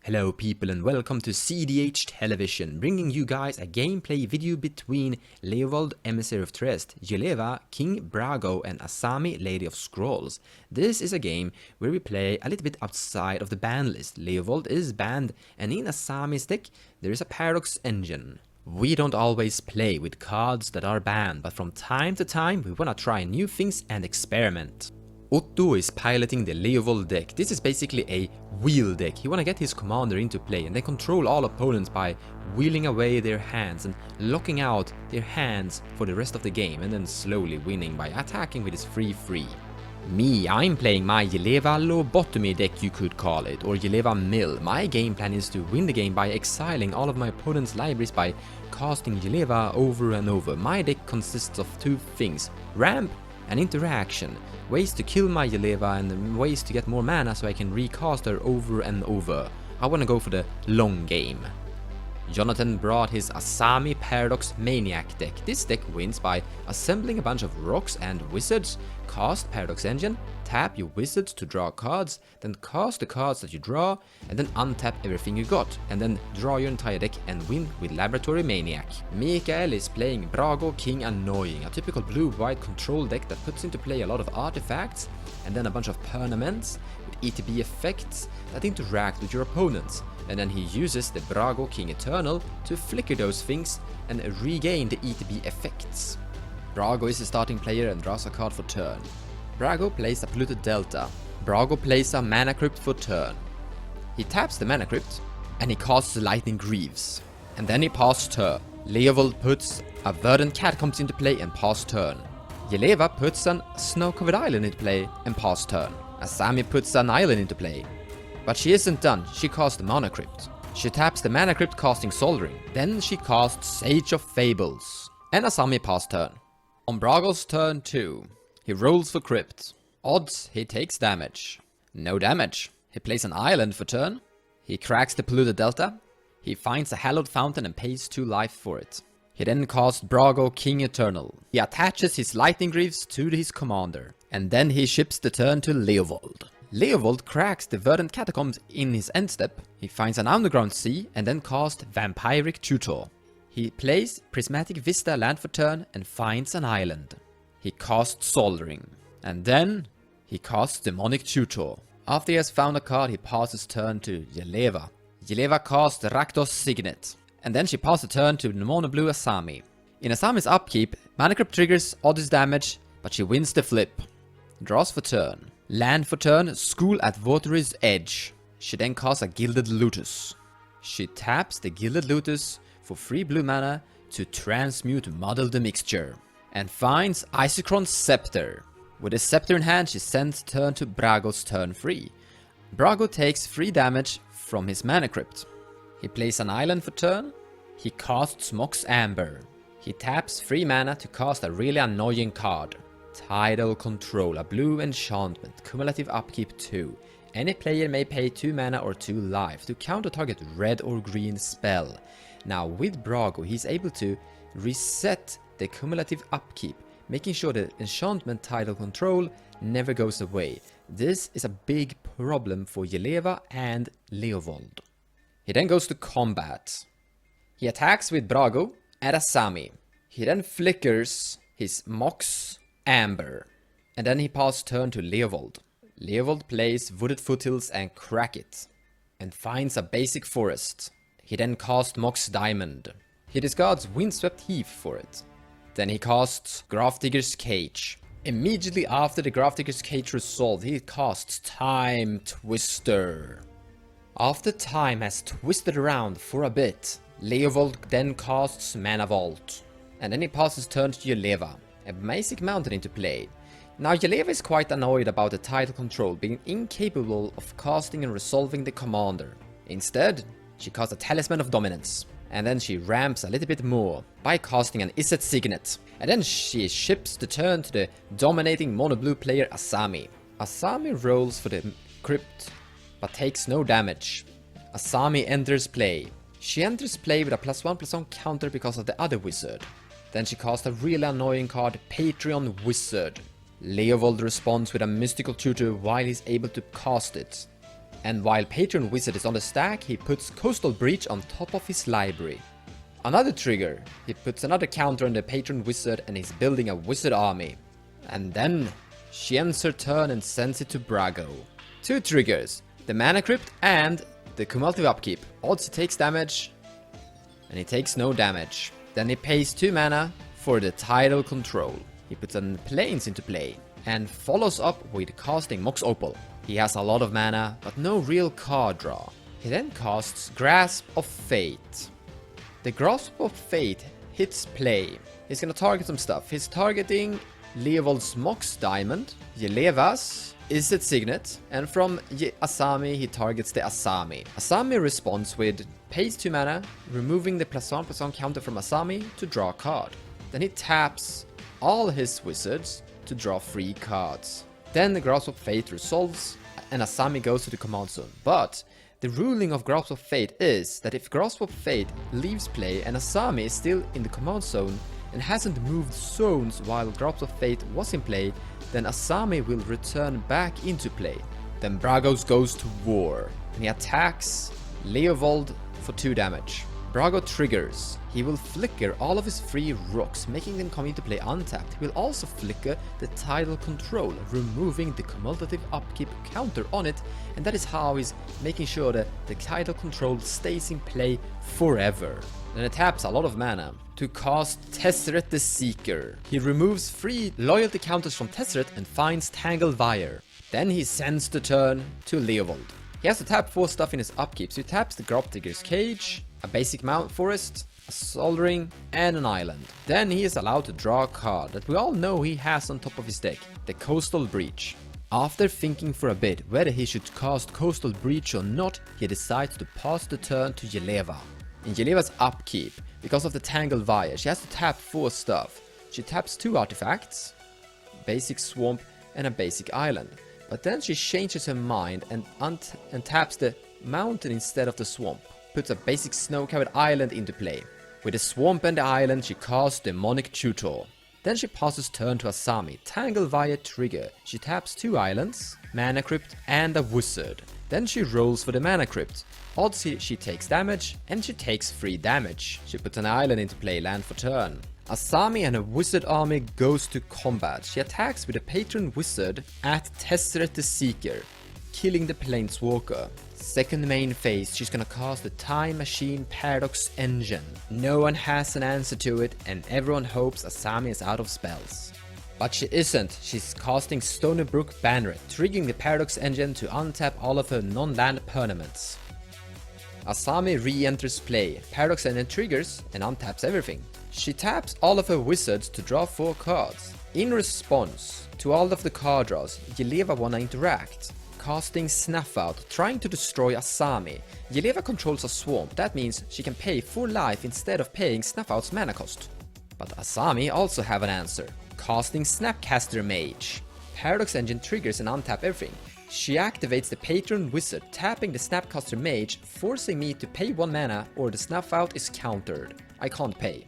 Hello people and welcome to cEDH Television, bringing you guys a gameplay video between Leovold, Emissary of Trieste, Jeleva, King Brago and Azami, Lady of Scrolls. This is a game where we play a little bit outside of the ban list. Leovold is banned and in Azami's deck there is a Paradox engine. We don't always play with cards that are banned, but from time to time we wanna try new things and experiment. Otto is piloting the Leovold deck. This is basically a wheel deck. He wanna get his commander into play and then control all opponents by wheeling away their hands and locking out their hands for the rest of the game and then slowly winning by attacking with his free. Me, I'm playing my Jeleva Lobotomy deck, you could call it, or Jeleva Mill. My game plan is to win the game by exiling all of my opponent's libraries by casting Jeleva over and over. My deck consists of two things: ramp and interaction, ways to kill my Jeleva and ways to get more mana so I can recast her over and over. I wanna go for the long game. Jonathan brought his Azami Paradox Maniac deck. This deck wins by assembling a bunch of rocks and wizards, cast Paradox Engine, tap your wizards to draw cards, then cast the cards that you draw, and then untap everything you got, and then draw your entire deck and win with Laboratory Maniac. Mikael is playing Brago King Annoying, a typical blue-white control deck that puts into play a lot of artifacts, and then a bunch of permanents with ETB effects that interact with your opponents. And then he uses the Brago King Eternal to flicker those things and regain the ETB effects. Brago is the starting player and draws a card for turn. Brago plays a Polluted Delta. Brago plays a Mana Crypt for turn. He taps the Mana Crypt and he casts the Lightning Greaves. And then he passes turn. Leovold puts a Verdant Catacombs into play and passes turn. Jeleva puts an Snow-Covered Island into play and passes turn. Azami puts an island into play. But she isn't done, she casts the Mana Crypt. She taps the Mana Crypt casting Soldering. Then she casts Sage of Fables. And Azami passes turn. On Brago's turn 2, he rolls for Crypt. Odds, he takes damage. No damage. He plays an island for turn. He cracks the Polluted Delta. He finds a Hallowed Fountain and pays 2 life for it. He then casts Brago King Eternal. He attaches his Lightning Greaves to his commander. And then he ships the turn to Leovold. Leovold cracks the Verdant Catacombs in his end step. He finds an Underground Sea and then casts Vampiric Tutor. He plays Prismatic Vista land for turn and finds an island. He casts Soldering. And then he casts Demonic Tutor. After he has found a card, he passes turn to Jeleva. Jeleva casts Rakdos Signet. And then she passes turn to Mono Blue Azami. In Azami's upkeep, Mana Crypt triggers Ottos damage, but she wins the flip. Draws for turn. Land for turn, School at Watery's Edge. She then casts a Gilded Lotus. She taps the Gilded Lotus for 3 blue mana to transmute Muddle the Mixture. And finds Isochron's Scepter. With a Scepter in hand, she sends turn to Brago's turn 3. Brago takes 3 damage from his Mana Crypt. He plays an island for turn. He casts Mox Amber. He taps 3 mana to cast a really annoying card. Tidal Control, a blue enchantment, cumulative upkeep 2. Any player may pay 2 mana or 2 life to counter target red or green spell. Now with Brago, he's able to reset the cumulative upkeep, making sure the enchantment Tidal Control never goes away. This is a big problem for Jeleva and Leovold. He then goes to combat. He attacks with Brago and Azami. He then flickers his Mox Amber. And then he passes turn to Leovold. Leovold plays Wooded Foothills and crack it. And finds a basic forest. He then casts Mox Diamond. He discards Windswept Heath for it. Then he casts Grafdigger's Cage. Immediately after the Grafdigger's Cage resolved, he casts Time Twister. After time has twisted around for a bit, Leovold then casts Mana Vault. And then he passes turn to Jeleva. A basic mountain into play. Now Jeleva is quite annoyed about the Tidal Control being incapable of casting and resolving the commander. Instead, she casts a Talisman of Dominance. And then she ramps a little bit more by casting an Izzet Signet. And then she ships the turn to the dominating mono blue player Azami. Azami rolls for the crypt but takes no damage. Azami enters play. She enters play with a +1/+1 counter because of the other wizard. Then she casts a really annoying card, Patreon Wizard. Leovold responds with a Mystical Tutor while he's able to cast it. And while Patron Wizard is on the stack, he puts Coastal Breach on top of his library. Another trigger, he puts another counter on the Patron Wizard and he's building a Wizard army. And then she ends her turn and sends it to Brago. 2 triggers, the Mana Crypt and the Cumulative Upkeep. Odds he takes damage, and he takes no damage. Then he pays 2 mana for the Tidal Control. He puts an Plains into play, and follows up with casting Mox Opal. He has a lot of mana, but no real card draw. He then casts Grasp of Fate. The Grasp of Fate hits play. He's gonna target some stuff. He's targeting Leovold's Mox Diamond, Jeleva's Izzet Signet, and from Azami he targets the Azami. Azami responds with pays 2 mana, removing the +1/+1 counter from Azami to draw a card. Then he taps all his wizards to draw 3 cards. Then the Grasp of Fate resolves and Azami goes to the command zone. But the ruling of Grasp of Fate is that if Grasp of Fate leaves play and Azami is still in the command zone and hasn't moved zones while Grasp of Fate was in play, then Azami will return back into play. Then Brago goes to war and he attacks Leovold for 2 damage. Brago triggers. He will flicker all of his 3 rocks, making them come into play untapped. He will also flicker the Tidal Control, removing the Cumulative Upkeep counter on it, and that is how he's making sure that the Tidal Control stays in play forever. Then it taps a lot of mana to cast Tezzeret the Seeker. He removes 3 loyalty counters from Tezzeret and finds Tangled Wire. Then he sends the turn to Leovold. He has to tap 4 stuff in his upkeep, so he taps the Grobdigger's Cage, a basic Mount Forest, a Soldering, and an island. Then he is allowed to draw a card that we all know he has on top of his deck, the Coastal Breach. After thinking for a bit whether he should cast Coastal Breach or not, he decides to pass the turn to Jeleva. In Jeleva's upkeep, because of the Tangled Wire, she has to tap 4 stuff. She taps 2 artifacts, basic Swamp and a basic Island. But then she changes her mind and taps the Mountain instead of the Swamp. Puts a basic snow-covered island into play. With the Swamp and the Island, she casts Demonic Tutor. Then she passes turn to Azami. Tangled Wire trigger. She taps 2 islands, Mana Crypt, and a Wizard. Then she rolls for the Mana Crypt. Odds she takes damage, and she takes 3 damage. She puts an island into play, land for turn. Azami and a Wizard army goes to combat. She attacks with a Patron Wizard at Tezzeret the Seeker, killing the Planeswalker. Second main phase, she's gonna cast the Time Machine Paradox Engine. No one has an answer to it, and everyone hopes Azami is out of spells. But she isn't. She's casting Stonybrook Banneret, triggering the Paradox Engine to untap all of her non-land permanents. Azami re-enters play. Paradox Engine triggers and untaps everything. She taps all of her wizards to draw 4 cards. In response to all of the card draws, Jeleva wanna interact, casting Snuff Out, trying to destroy Azami. Jeleva controls a swamp, that means she can pay 4 life instead of paying Snuff Out's mana cost. But Azami also have an answer, casting Snapcaster Mage. Paradox Engine triggers and untap everything. She activates the Patron Wizard, tapping the Snapcaster Mage, forcing me to pay 1 mana or the Snuff Out is countered. I can't pay.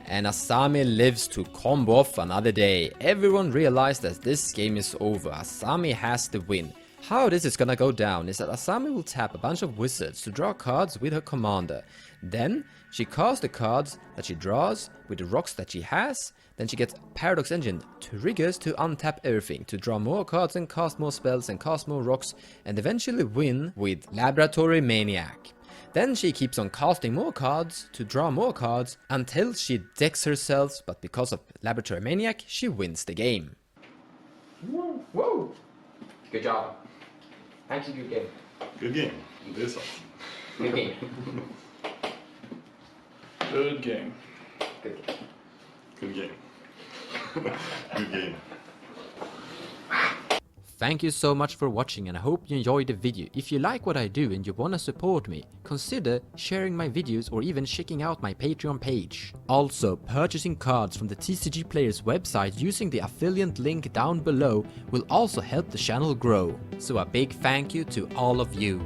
And Azami lives to combo off another day. Everyone realized that this game is over. Azami has the win. How this is gonna go down is that Azami will tap a bunch of wizards to draw cards with her commander. Then she casts the cards that she draws with the rocks that she has. Then she gets Paradox Engine triggers to untap everything, to draw more cards and cast more spells and cast more rocks, and eventually win with Laboratory Maniac. Then she keeps on casting more cards to draw more cards until she decks herself, but because of Laboratory Maniac, she wins the game. Whoa, whoa. Good job. Thank you, good game. Good game. This is awesome. Good game. Good game. Good game. Good game. Good game. Thank you so much for watching, and I hope you enjoyed the video. If you like what I do and you wanna support me, consider sharing my videos or even checking out my Patreon page. Also, purchasing cards from the TCG Players website using the affiliate link down below will also help the channel grow. So a big thank you to all of you.